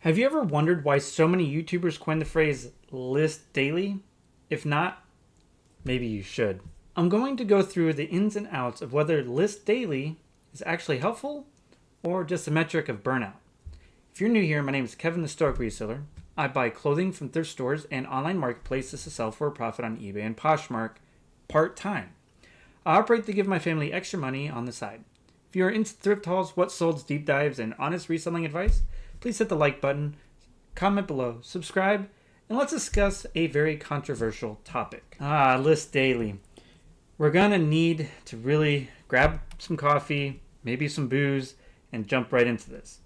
Have you ever wondered why so many YouTubers coined the phrase list daily? If not, maybe you should. I'm going to go through the ins and outs of whether list daily is actually helpful or just a metric of burnout. If you're new here, my name is Kevin the Stoic Reseller. I buy clothing from thrift stores and online marketplaces to sell for a profit on eBay and Poshmark part-time. I operate to give my family extra money on the side. If you are into thrift hauls, what solds, deep dives, and honest reselling advice, please hit the like button, comment below, subscribe, and let's discuss a very controversial topic. List daily. We're gonna need to really grab some coffee, maybe some booze, and jump right into this.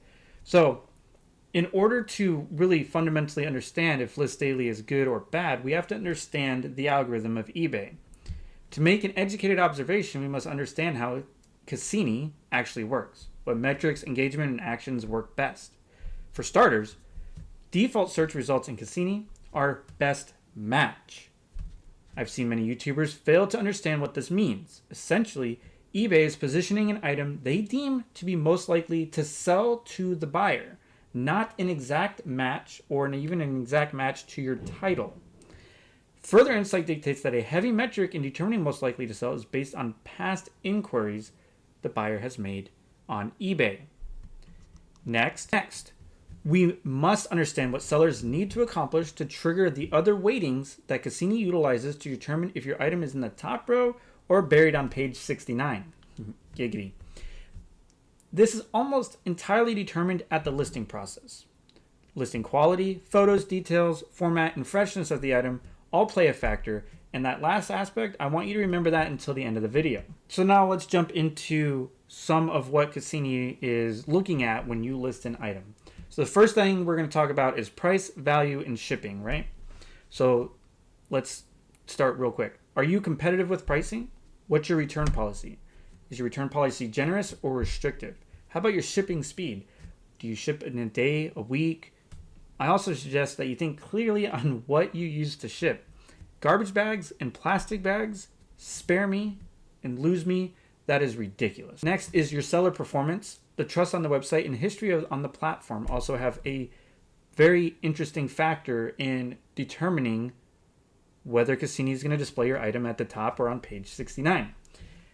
So, in order to really fundamentally understand if list daily is good or bad, we have to understand the algorithm of eBay. To make an educated observation, we must understand how Cassini actually works, what metrics, engagement, and actions work best. For starters, default search results in Cassini are best match. I've seen many YouTubers fail to understand what this means. Essentially, eBay is positioning an item they deem to be most likely to sell to the buyer, not an exact match or even an exact match to your title. Further insight dictates that a heavy metric in determining most likely to sell is based on past inquiries the buyer has made on eBay. Next, we must understand what sellers need to accomplish to trigger the other weightings that Cassini utilizes to determine if your item is in the top row or buried on page 69. Giggity. This is almost entirely determined at the listing process. Listing quality, photos, details, format, and freshness of the item all play a factor, and that last aspect, I want you to remember that until the end of the video. So now let's jump into some of what Cassini is looking at when you list an item. So the first thing we're going to talk about is price, value, and shipping, right? So let's start real quick. Are you competitive with pricing? What's your return policy? Is your return policy generous or restrictive? How about your shipping speed? Do you ship in a day, a week? I also suggest that you think clearly on what you use to ship. Garbage bags and plastic bags, spare me and lose me, that is ridiculous. Next is your seller performance. The trust on the website and history on the platform also have a very interesting factor in determining whether Cassini is going to display your item at the top or on page 69.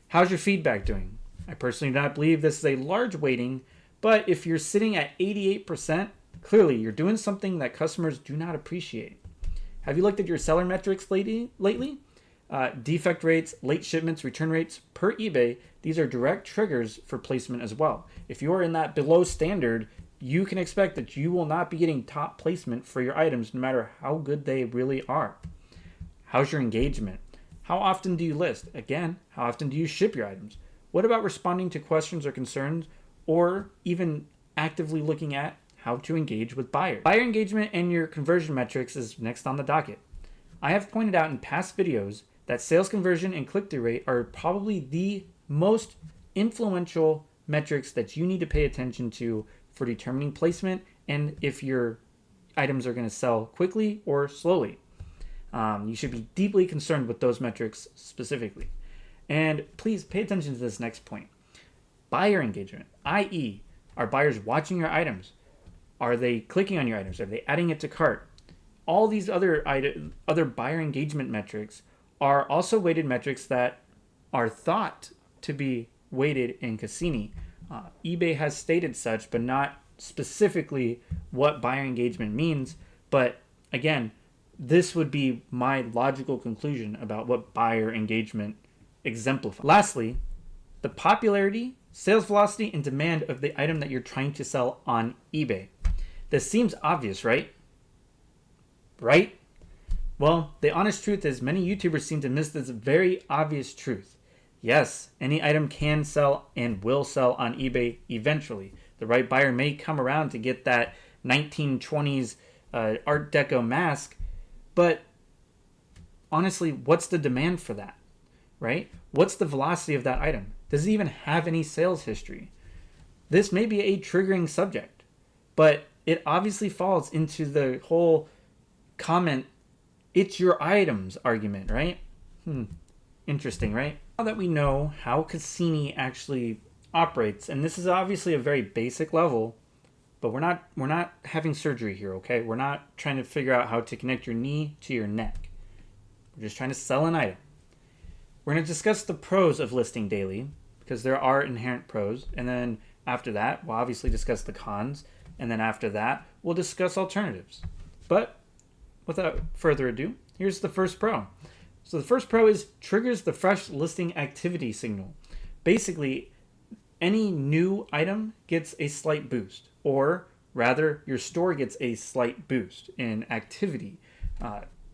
How's your feedback doing? I personally do not believe this is a large weighting, but if you're sitting at 88%, clearly you're doing something that customers do not appreciate. Have you looked at your seller metrics lately? Defect rates, late shipments, return rates per eBay, these are direct triggers for placement as well. If you are in that below standard, you can expect that you will not be getting top placement for your items no matter how good they really are. How's your engagement? How often do you list? Again, how often do you ship your items? What about responding to questions or concerns, or even actively looking at how to engage with buyers? Buyer engagement and your conversion metrics is next on the docket. I have pointed out in past videos that sales conversion and click-through rate are probably the most influential metrics that you need to pay attention to for determining placement and if your items are going to sell quickly or slowly. You should be deeply concerned with those metrics specifically. And please pay attention to this next point. Buyer engagement, i.e., are buyers watching your items? Are they clicking on your items? Are they adding it to cart? All these other buyer engagement metrics are also weighted metrics that are thought to be weighted in Cassini. eBay has stated such, but not specifically what buyer engagement means. But again, this would be my logical conclusion about what buyer engagement exemplifies. Lastly, the popularity, sales velocity, and demand of the item that you're trying to sell on eBay. This seems obvious, right? Right? Well, the honest truth is many YouTubers seem to miss this very obvious truth. Yes, any item can sell and will sell on eBay eventually. The right buyer may come around to get that 1920s Art Deco mask, but honestly, what's the demand for that, right? What's the velocity of that item? Does it even have any sales history? This may be a triggering subject, but it obviously falls into the whole comment, it's your items argument, right? Interesting, right? Now that we know how Cassini actually operates, and this is obviously a very basic level, but we're not having surgery here, okay? We're not trying to figure out how to connect your knee to your neck. We're just trying to sell an item. We're going to discuss the pros of listing daily because there are inherent pros, and then after that, we'll obviously discuss the cons, and then after that, we'll discuss alternatives. But without further ado, here's the first pro. So the first pro is triggers the fresh listing activity signal. Basically, any new item gets a slight boost, or rather, your store gets a slight boost in activity.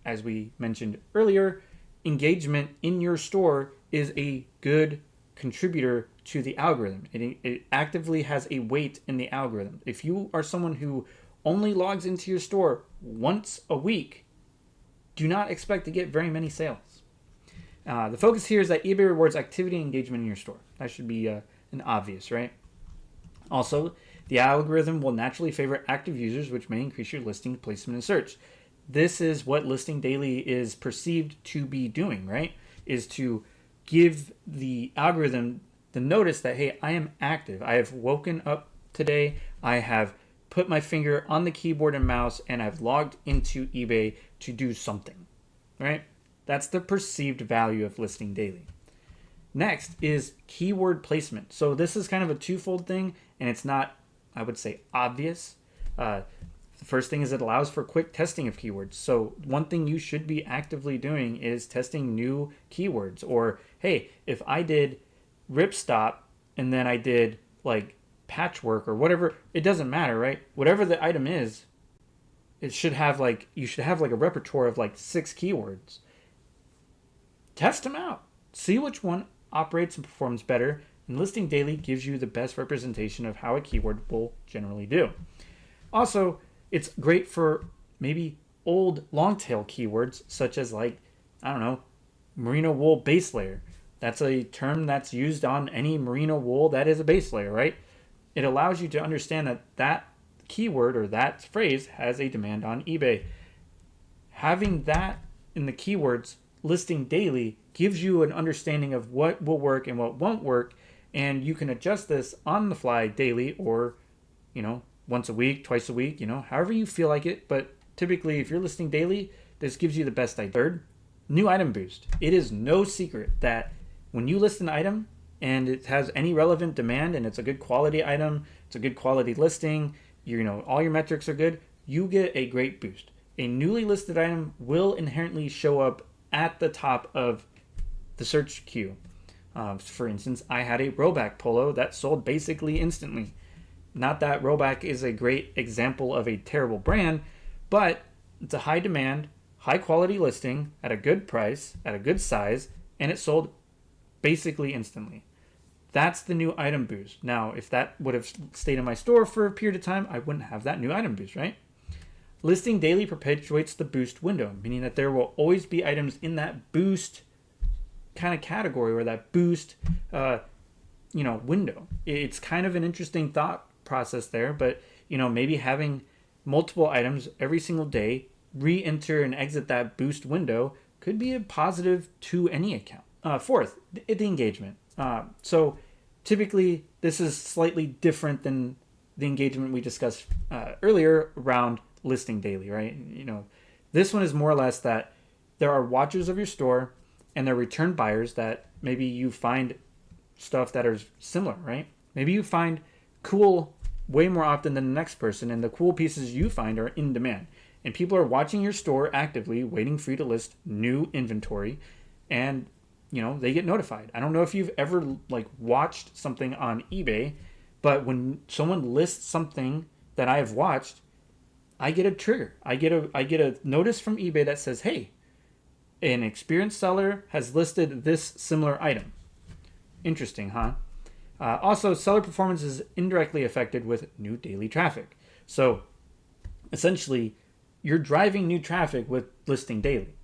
As we mentioned earlier, engagement in your store is a good contributor to the algorithm. It actively has a weight in the algorithm. If you are someone who only logs into your store once a week, do not expect to get very many sales. The focus here is that eBay rewards activity and engagement in your store. That should be an obvious, right? Also, the algorithm will naturally favor active users, which may increase your listing placement and search. This is what listing daily is perceived to be doing, right? Is to give the algorithm the notice that, hey, I am active. I have woken up today. I have put my finger on the keyboard and mouse, and I've logged into eBay to do something, right? That's the perceived value of listing daily. Next is keyword placement. So this is kind of a twofold thing, and it's not, I would say, obvious. The first thing is it allows for quick testing of keywords. So one thing you should be actively doing is testing new keywords. Or, hey, if I did ripstop and then I did like patchwork or whatever, it doesn't matter, right? Whatever the item is, you should have like a repertoire of like 6 keywords. Test them out. See which one operates and performs better, and listing daily gives you the best representation of how a keyword will generally do. Also, it's great for maybe old long tail keywords such as like, I don't know, merino wool base layer. That's a term that's used on any merino wool that is a base layer, right? It allows you to understand that that keyword or that phrase has a demand on eBay. Having that in the keywords listing daily gives you an understanding of what will work and what won't work, and you can adjust this on the fly daily or, once a week, twice a week, however you feel like it. But typically, if you're listing daily, this gives you the best idea. Third, new item boost. It is no secret that when you list an item and it has any relevant demand and it's a good quality item, it's a good quality listing, all your metrics are good, you get a great boost. A newly listed item will inherently show up at the top of the search queue. For instance, I had a Roback polo that sold basically instantly. Not that Roback is a great example of a terrible brand, but it's a high demand, high quality listing at a good price, at a good size, and it sold basically instantly. That's the new item boost. Now, if that would have stayed in my store for a period of time, I wouldn't have that new item boost, right? Listing daily perpetuates the boost window, meaning that there will always be items in that boost kind of category or that boost, window. It's kind of an interesting thought process there, but maybe having multiple items every single day re-enter and exit that boost window could be a positive to any account. Fourth, the engagement. So typically this is slightly different than the engagement we discussed earlier around listing daily, right? This one is more or less that there are watchers of your store and there are return buyers that maybe you find stuff that are similar, right? Maybe you find cool way more often than the next person, and the cool pieces you find are in demand. And people are watching your store actively, waiting for you to list new inventory, and they get notified. I don't know if you've ever watched something on eBay, but when someone lists something that I have watched, I get a trigger. I get a notice from eBay that says, hey, an experienced seller has listed this similar item. Interesting, huh? Also, seller performance is indirectly affected with new daily traffic. So essentially, you're driving new traffic with listing daily.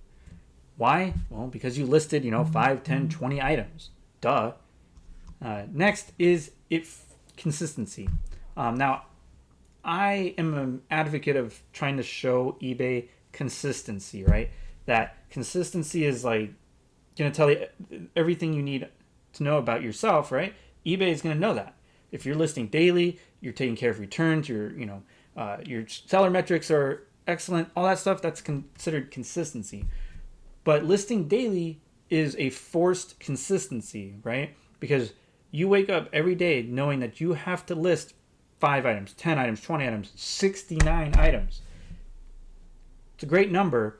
Why? Well, because you listed, 5, 10, 20 items. Duh. Next is consistency. Now, I am an advocate of trying to show eBay consistency, right? That consistency is going to tell you everything you need to know about yourself, right? eBay is going to know that. If you're listing daily, you're taking care of returns, your seller metrics are excellent, all that stuff, that's considered consistency. But listing daily is a forced consistency, right? Because you wake up every day knowing that you have to list 5 items, 10 items, 20 items, 69 items. It's a great number,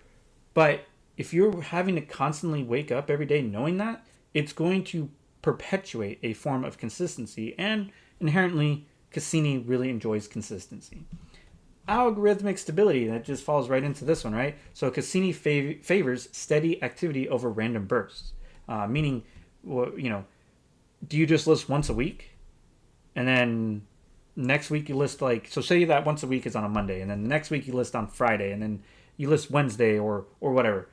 but if you're having to constantly wake up every day knowing that, it's going to perpetuate a form of consistency, and inherently, Cassini really enjoys consistency. Algorithmic stability, that just falls right into this one, right? So Cassini favors steady activity over random bursts, meaning, do you just list once a week, and then next week you list so say that once a week is on a Monday, and then the next week you list on Friday, and then you list Wednesday or whatever.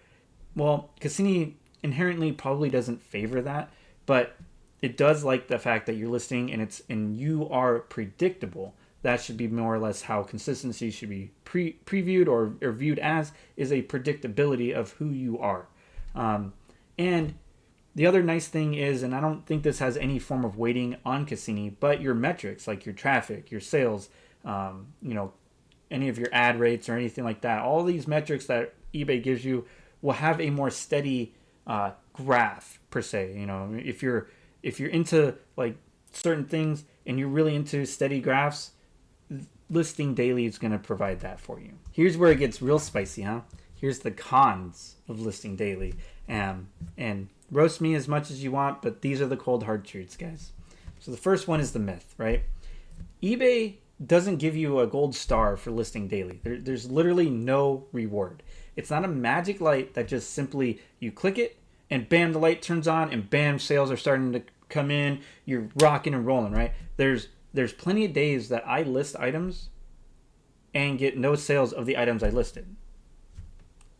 Well, Cassini inherently probably doesn't favor that, but it does like the fact that you're listing and you are predictable. That should be more or less how consistency should be previewed or viewed as, is a predictability of who you are. And the other nice thing is, and I don't think this has any form of weighting on Cassini, but your metrics, like your traffic, your sales, any of your ad rates or anything like that, all these metrics that eBay gives you will have a more steady graph per se. If you're into like certain things and you're really into steady graphs, listing daily is going to provide that for you. Here's where it gets real spicy, huh? Here's the cons of listing daily. And roast me as much as you want, but these are the cold hard truths, guys. So the first one is the myth, right? eBay doesn't give you a gold star for listing daily. There's literally no reward. It's not a magic light that just simply you click it and bam, the light turns on and bam, sales are starting to come in. You're rocking and rolling, right? There's plenty of days that I list items and get no sales of the items I listed.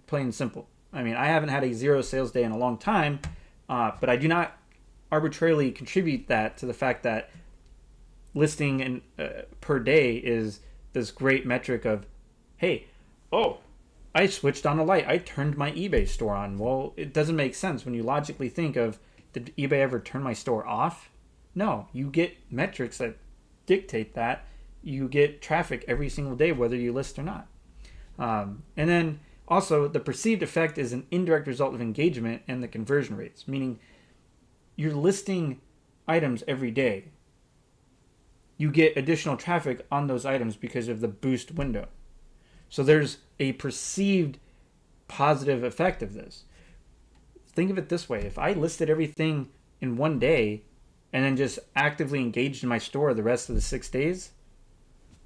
Plain and simple. I mean, I haven't had a 0 sales day in a long time, but I do not arbitrarily contribute that to the fact that listing per day is this great metric of, hey, I switched on a light. I turned my eBay store on. Well, it doesn't make sense when you logically think of, did eBay ever turn my store off? No, you get metrics that dictate that. You get traffic every single day, whether you list or not. And then also, the perceived effect is an indirect result of engagement and the conversion rates, meaning you're listing items every day. You get additional traffic on those items because of the boost window. So there's a perceived positive effect of this. Think of it this way. If I listed everything in one day and then just actively engaged in my store the rest of the 6 days,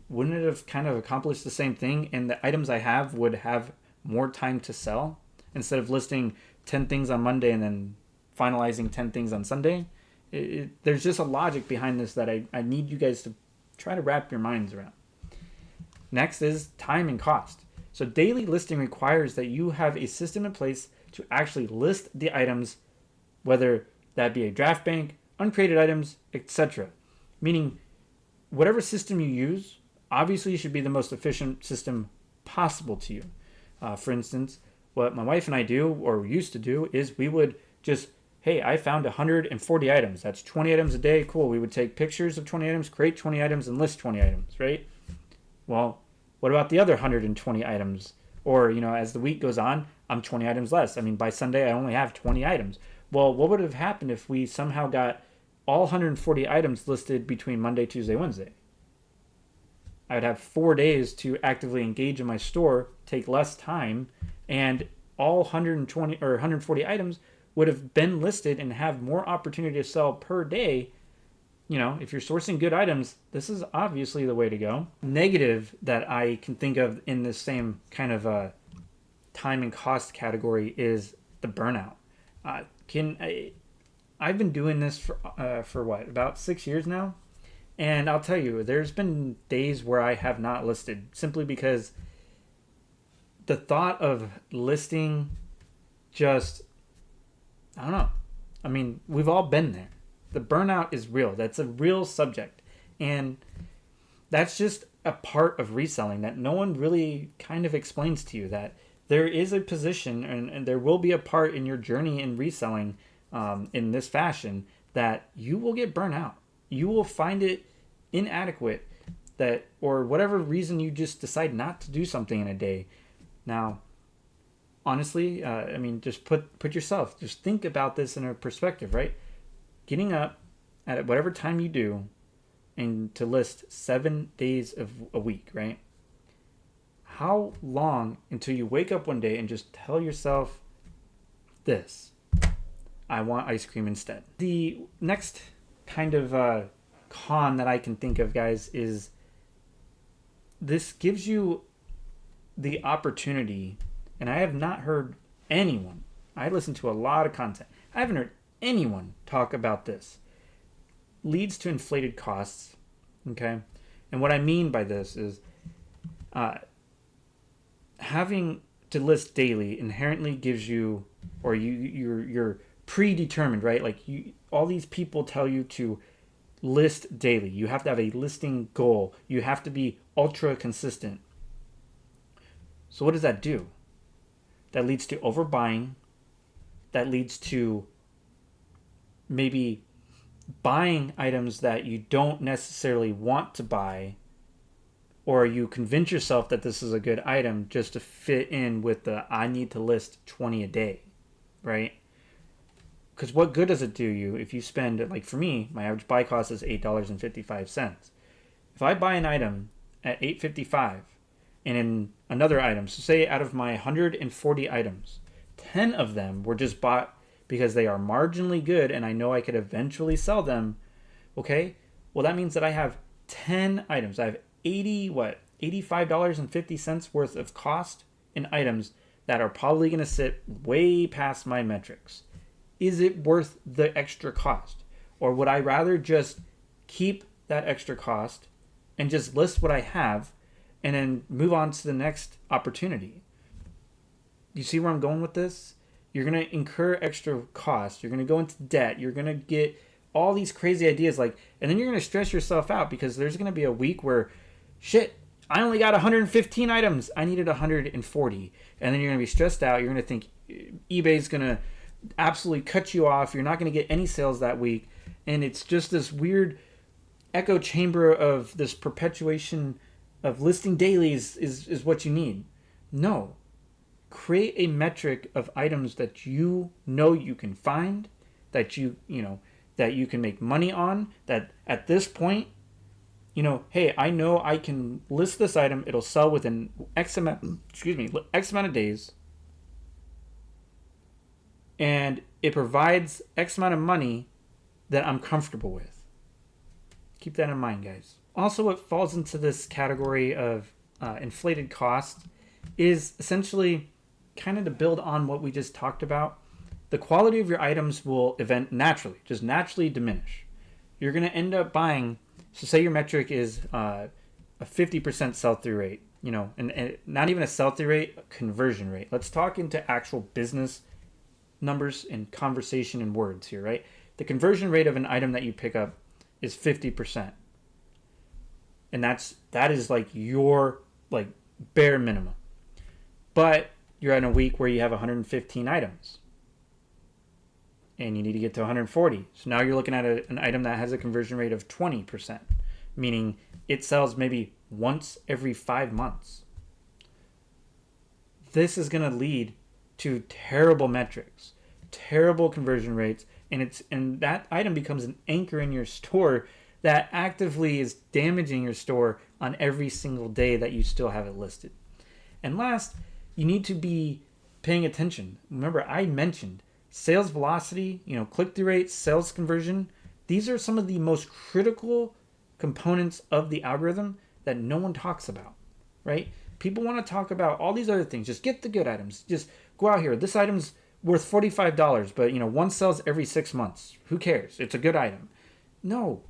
wouldn't it have kind of accomplished the same thing? And the items I have would have more time to sell instead of listing 10 things on Monday and then finalizing 10 things on Sunday. There's just a logic behind this that I need you guys to try to wrap your minds around. Next is time and cost. So daily listing requires that you have a system in place to actually list the items, whether that be a draft bank, uncreated items, etc. Meaning, whatever system you use, obviously should be the most efficient system possible to you. For instance, what my wife and I do, or used to do, is we would just, hey, I found 140 items. That's 20 items a day. Cool. We would take pictures of 20 items, create 20 items, and list 20 items, right? Well, what about the other 120 items? Or, as the week goes on, I'm 20 items less. I mean, by Sunday, I only have 20 items. Well, what would have happened if we somehow got all 140 items listed between Monday, Tuesday, Wednesday? I would have 4 days to actively engage in my store, take less time, and all 120 or 140 items would have been listed and have more opportunity to sell per day. If you're sourcing good items, this is obviously the way to go. Negative that I can think of in this same kind of time and cost category is the burnout. I've been doing this for what, about 6 years now? And I'll tell you, there's been days where I have not listed simply because the thought of listing just, I don't know. I mean, we've all been there. The burnout is real. That's a real subject. And that's just a part of reselling that no one really kind of explains to you, that there is a position and there will be a part in your journey in reselling in this fashion that you will get burnt out. You will find it inadequate, that, or whatever reason you just decide not to do something in a day. Now, honestly, I mean, just put yourself, just think about this in a perspective, right? Getting up at whatever time you do and to list 7 days of a week, right? How long until you wake up one day and just tell yourself this: I want ice cream instead. The next kind of con that I can think of, guys, is this gives you the opportunity, and I have not heard anyone, I listen to a lot of content, I haven't heard anyone talk about this. Leads to inflated costs, okay? And what I mean by this is having to list daily inherently gives you, or you're predetermined, right? Like all these people tell you to list daily. You have to have a listing goal. You have to be ultra consistent. So what does that do? That leads to overbuying. That leads to maybe buying items that you don't necessarily want to buy, or you convince yourself that this is a good item just to fit in with the I need to list 20 a day, right? Because what good does it do you if you spend, like for me, my average buy cost is $8.55. If I buy an item at $8.55 and in another item, so say out of my 140 items, 10 of them were just bought because they are marginally good and I know I could eventually sell them, okay? Well, that means that I have 10 items. I have $85.50 worth of cost in items that are probably going to sit way past my metrics. Is it worth the extra cost? Or would I rather just keep that extra cost and just list what I have and then move on to the next opportunity? You see where I'm going with this? You're going to incur extra costs. You're going to go into debt. You're going to get all these crazy ideas, like, and then you're going to stress yourself out because there's going to be a week where, shit, I only got 115 items. I needed 140. And then you're going to be stressed out. You're going to think eBay's going to absolutely cut you off. You're not going to get any sales that week. And it's just this weird echo chamber of this perpetuation of listing dailies is what you need. No. Create a metric of items that you know you can find, that you can make money on, that at this point, hey, I know I can list this item, it'll sell within X amount of days, and it provides X amount of money that I'm comfortable with. Keep that in mind, guys. Also, what falls into this category of inflated cost is essentially kind of to build on what we just talked about. The quality of your items will naturally diminish. You're going to end up buying, so say your metric is a 50% sell-through rate, and not even a sell-through rate, a conversion rate. Let's talk into actual business numbers and conversation and words here, right? The conversion rate of an item that you pick up is 50%. And that is like your bare minimum. But you're in a week where you have 115 items and you need to get to 140. So now you're looking at an item that has a conversion rate of 20%, meaning it sells maybe once every 5 months. This is going to lead to terrible metrics, terrible conversion rates, and that item becomes an anchor in your store that actively is damaging your store on every single day that you still have it listed. And last, you need to be paying attention. Remember, I mentioned sales velocity, click-through rate, sales conversion. These are some of the most critical components of the algorithm that no one talks about, right? People want to talk about all these other things. Just get the good items. Just go out here. This item's worth $45, but one sells every 6 months. Who cares? It's a good item. No,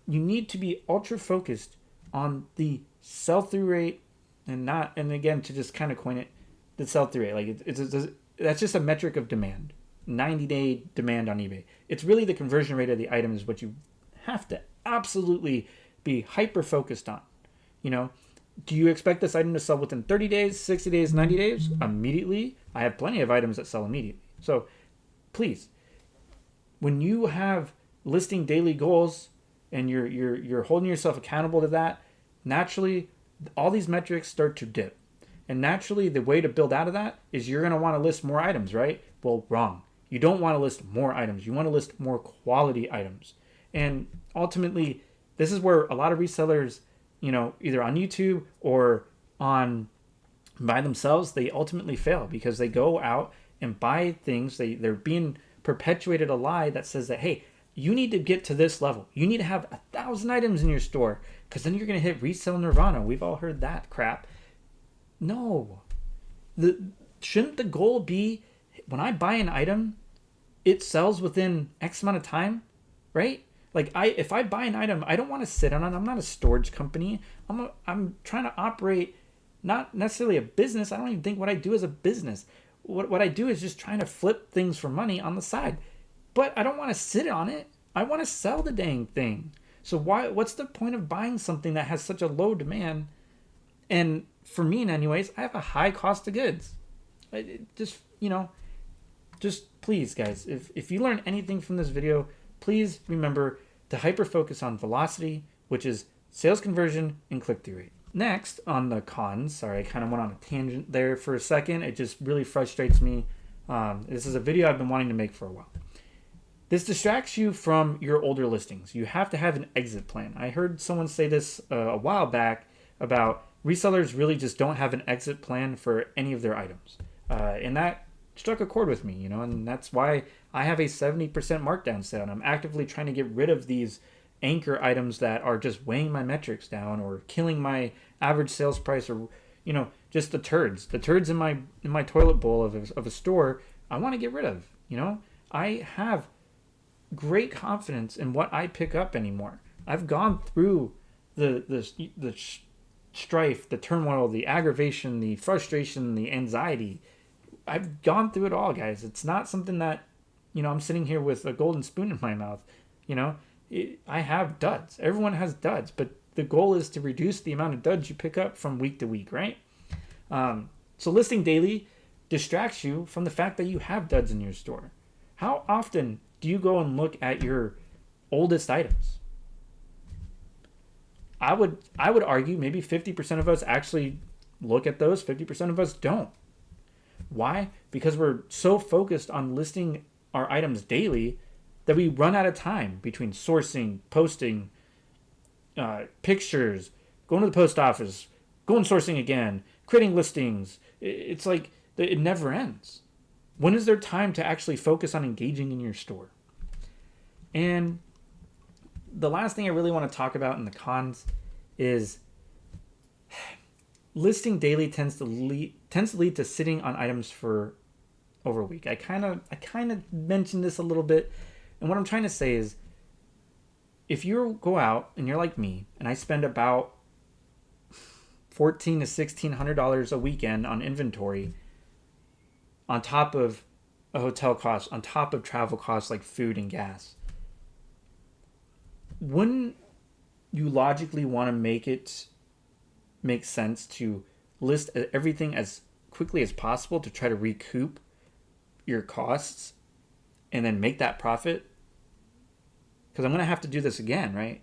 you need to be ultra focused on the sell-through rate, and again, to just kind of coin it, the sell-through rate. Like that's just a metric of demand. 90-day demand on eBay. It's really the conversion rate of the item is what you have to absolutely be hyper focused on. Do you expect this item to sell within 30 days, 60 days, 90 days? Immediately? I have plenty of items that sell immediately. So please, when you have listing daily goals, and you're holding yourself accountable to that, naturally all these metrics start to dip. And naturally the way to build out of that is you're going to want to list more items, right? Well, wrong. You don't want to list more items. You want to list more quality items. And ultimately, this is where a lot of resellers, either on YouTube or on by themselves, they ultimately fail because they go out and buy things. They're being perpetuated a lie that says that, hey, you need to get to this level. You need to have 1,000 items in your store because then you're going to hit resale nirvana. We've all heard that crap. No. Shouldn't the goal be when I buy an item, it sells within X amount of time, right? Like if I buy an item, I don't want to sit on it. I'm not a storage company. I'm trying to operate not necessarily a business. I don't even think what I do is a business. What I do is just trying to flip things for money on the side. But I don't want to sit on it. I want to sell the dang thing. So what's the point of buying something that has such a low demand? And for me, anyways, I have a high cost of goods. Just please, guys, if you learn anything from this video, please remember to hyper-focus on velocity, which is sales conversion and click-through rate. Next, on the cons, sorry, I kind of went on a tangent there for a second. It just really frustrates me. This is a video I've been wanting to make for a while. This distracts you from your older listings. You have to have an exit plan. I heard someone say this a while back about resellers really just don't have an exit plan for any of their items. And that struck a chord with me, and that's why I have a 70% markdown sale. And I'm actively trying to get rid of these anchor items that are just weighing my metrics down or killing my average sales price, or just the turds in my toilet bowl of a store. I want to get rid of. I have great confidence in what I pick up anymore. I've gone through the strife, the turmoil, the aggravation, the frustration, the anxiety. I've gone through it all, guys. It's not something that I'm sitting here with a golden spoon in my mouth. I have duds. Everyone has duds, but the goal is to reduce the amount of duds you pick up from week to week, right? So listing daily distracts you from the fact that you have duds in your store. How often do you go and look at your oldest items? I would argue maybe 50% of us actually look at those, 50% of us don't. Why? Because we're so focused on listing our items daily that we run out of time between sourcing, posting, pictures, going to the post office, going sourcing again, creating listings. It's like it never ends. When is there time to actually focus on engaging in your store? And the last thing I really want to talk about in the cons is listing daily tends to lead to sitting on items for over a week. I kind of mentioned this a little bit, and what I'm trying to say is, if you go out and you're like me, and I spend about $1,400 to $1,600 a weekend on inventory, on top of a hotel cost, on top of travel costs like food and gas, wouldn't you logically want to make sense to list everything as quickly as possible to try to recoup your costs and then make that profit? Because I'm going to have to do this again, right?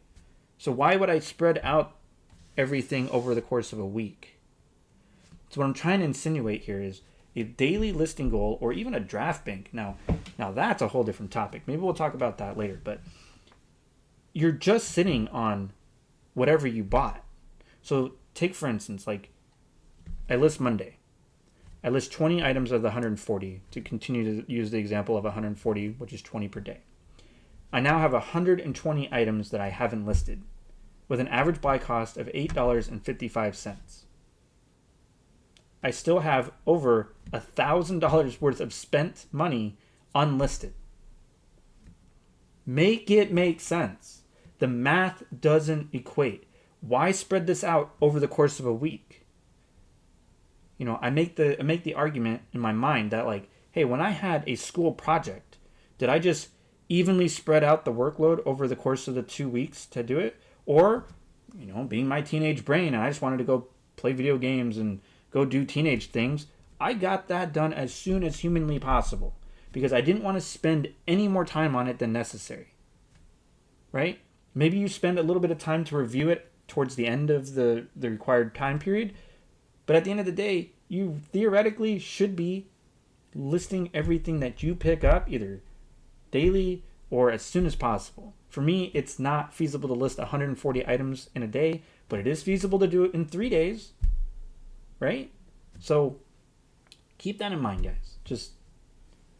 So why would I spread out everything over the course of a week? So what I'm trying to insinuate here is a daily listing goal, or even a draft bank. Now that's a whole different topic. Maybe we'll talk about that later, but you're just sitting on whatever you bought. So take, for instance, like I list Monday. I list 20 items of the 140 to continue to use the example of 140, which is 20 per day. I now have 120 items that I haven't listed with an average buy cost of $8.55. I still have over $1,000 worth of spent money unlisted. Make it make sense. The math doesn't equate. Why spread this out over the course of a week? I make the argument in my mind that, like, hey, when I had a school project, did I just evenly spread out the workload over the course of the 2 weeks to do it? Or, being my teenage brain, and I just wanted to go play video games and go do teenage things, I got that done as soon as humanly possible because I didn't want to spend any more time on it than necessary. Right? Maybe you spend a little bit of time to review it towards the end of the required time period. But at the end of the day, you theoretically should be listing everything that you pick up either daily or as soon as possible. For me, it's not feasible to list 140 items in a day, but it is feasible to do it in 3 days, right? So keep that in mind, guys. Just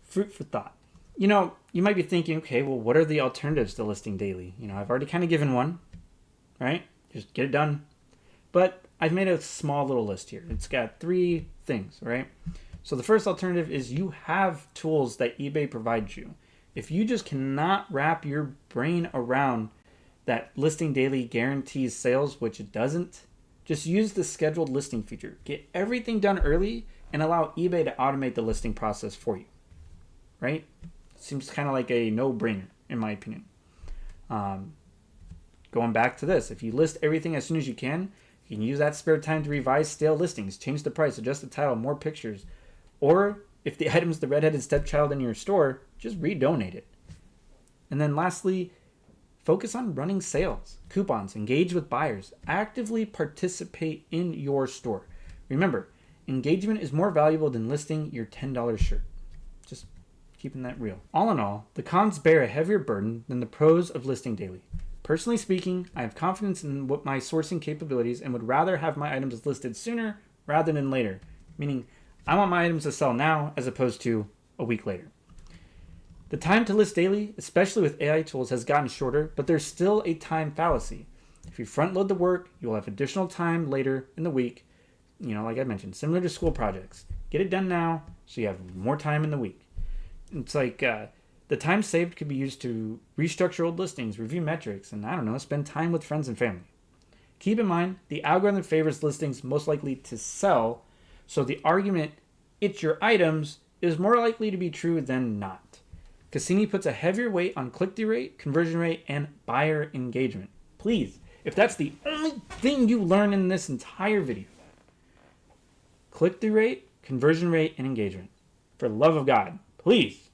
fruit for thought. You know, you might be thinking, okay, well, what are the alternatives to listing daily? You know, I've already kind of given one, right? Just get it done. But I've made a small little list here. It's got 3 things, right? So the first alternative is you have tools that eBay provides you. If you just cannot wrap your brain around that listing daily guarantees sales, which it doesn't, just use the scheduled listing feature. Get everything done early and allow eBay to automate the listing process for you, right? Seems kind of like a no-brainer, in my opinion. Going back to this, if you list everything as soon as you can use that spare time to revise stale listings, change the price, adjust the title, more pictures. Or if the item's the redheaded stepchild in your store, just redonate it. And then lastly, focus on running sales, coupons, engage with buyers, actively participate in your store. Remember, engagement is more valuable than listing your $10 shirt. Just keeping that real. All in all, the cons bear a heavier burden than the pros of listing daily. Personally speaking, I have confidence in what my sourcing capabilities and would rather have my items listed sooner rather than later. Meaning, I want my items to sell now as opposed to a week later. The time to list daily, especially with AI tools, has gotten shorter, but there's still a time fallacy. If you front load the work, you'll have additional time later in the week, like I mentioned, similar to school projects. Get it done now so you have more time in the week. It's like the time saved could be used to restructure old listings, review metrics, and spend time with friends and family. Keep in mind, the algorithm favors listings most likely to sell, so the argument, it's your items, is more likely to be true than not. Cassini puts a heavier weight on click-through rate, conversion rate, and buyer engagement. Please, if that's the only thing you learn in this entire video, click-through rate, conversion rate, and engagement. For the love of God, please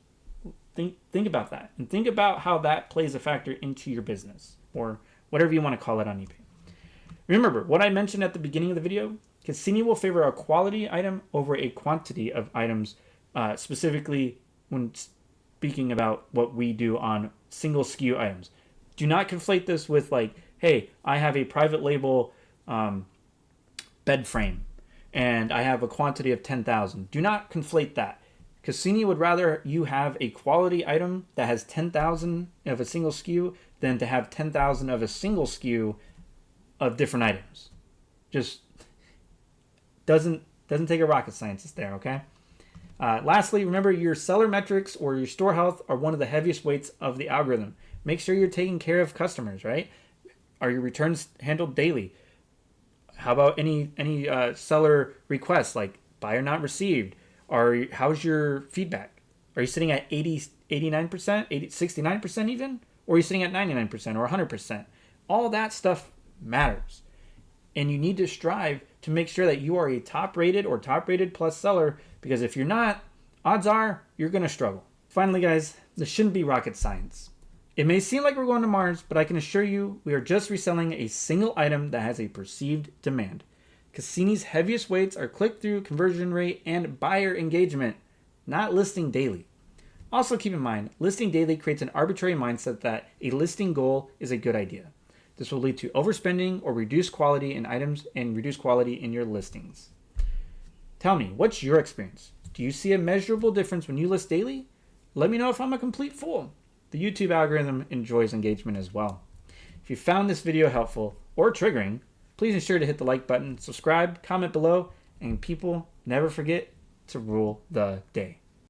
think about that. And think about how that plays a factor into your business, or whatever you want to call it on eBay. Remember, what I mentioned at the beginning of the video, Cassini will favor a quality item over a quantity of items, specifically when speaking about what we do on single SKU items. Do not conflate this with hey, I have a private label bed frame and I have a quantity of 10,000. Do not conflate that. Cassini would rather you have a quality item that has 10,000 of a single SKU than to have 10,000 of a single SKU of different items. Just doesn't take a rocket scientist there, okay? Lastly, remember your seller metrics or your store health are one of the heaviest weights of the algorithm. Make sure you're taking care of customers, right? Are your returns handled daily? How about any seller requests like buyer not received? How's your feedback? Are you sitting at 89%, 69% even? Or are you sitting at 99% or 100%? All that stuff matters. And you need to strive to make sure that you are a top-rated or top-rated plus seller, because if you're not, odds are you're going to struggle. Finally, guys, this shouldn't be rocket science. It may seem like we're going to Mars, but I can assure you we are just reselling a single item that has a perceived demand. Cassini's heaviest weights are click-through, conversion rate, and buyer engagement, not listing daily. Also keep in mind, listing daily creates an arbitrary mindset that a listing goal is a good idea. This will lead to overspending or reduced quality in items and reduced quality in your listings. Tell me, what's your experience? Do you see a measurable difference when you list daily? Let me know if I'm a complete fool. The YouTube algorithm enjoys engagement as well. If you found this video helpful or triggering, please ensure to hit the like button, subscribe, comment below, and people, never forget to rule the day.